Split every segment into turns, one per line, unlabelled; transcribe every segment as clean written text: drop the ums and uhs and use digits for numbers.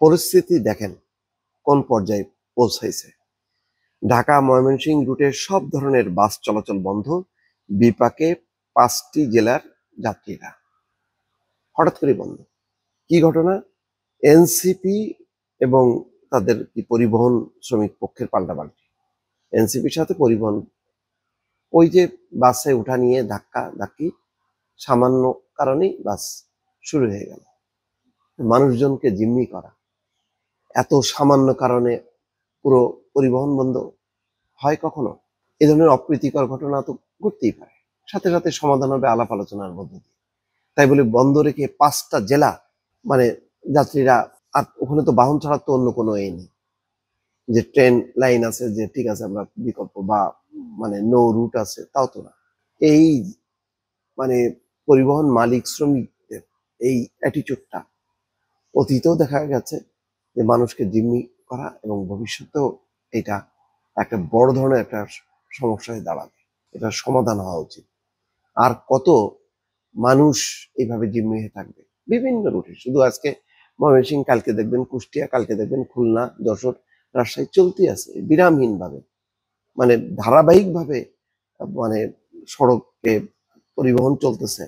পরিস্থিতি দেখেন কোন পর্যায়ে পৌঁছাইছে। ঢাকা ময়মনসিংহ রুটের সব ধরনের বাস চলাচল বন্ধ, বিপাকে 5টি জেলার যাত্রীরা। হঠাৎ করে বন্ধ। কি ঘটনা? এনসিপি এবং তাদের কি পরিবহন শ্রমিক পক্ষের পাল্টাপাল্টি। এনসিপির সাথে পরিবহন, ওই যে বাসে উঠা নিয়ে ধাক্কা ধাক্কি, সামান্য কারণেই বাস শুরু হয়ে গেল। মানুষজনকে জিম্মি করা, এত সামান্য কারণে পুরো পরিবহন বন্ধ হয় কখনো? এই ধরনের অপ্রীতিকর ঘটনা তো ঘটতেই পারে, সাথে সাথে সমাধান হবে আলাপ আলোচনার মধ্য দিয়ে। তাই বলে বন্ধ রেখে 5টা জেলা, মানে যাত্রীরা, আর ওখানে তো বাহন ছাড়া তো অন্য কোনো এ নেই যে ট্রেন লাইন আছে যে ঠিক আছে আমরা বিকল্প বা মানে নো রুট আছে, তাও তো না। এই মানে পরিবহন মালিক শ্রমিকদের এই অ্যাটিটিউডটা অতীতেও দেখা গেছে যে মানুষকে জিম্মি করা, এবং ভবিষ্যতেও এটা একটা বড় ধরনের একটা সমস্যা হয়ে দাঁড়াবে। এটার সমাধান হওয়া উচিত। আর কত মানুষ এইভাবে জিম্মি হয়ে থাকবে বিভিন্ন রুটে? শুধু আজকে ময়মনসিংহ, কালকে দেখবেন কুষ্টিয়া, কালকে দেখবেন খুলনা, যশোর, রাজশাহী, চলতি আছে বিরামহীন ভাবে, মানে ধারাবাহিক ভাবে, মানে সড়কে পরিবহন চলতেছে,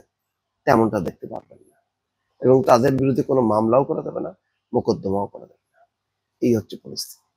তেমনটা দেখতে পারবেন না। এবং তাদের বিরুদ্ধে কোনো মামলাও করা যাবে না, মোকদ্দমাও করা যাবে না। এই হচ্ছে পরিস্থিতি।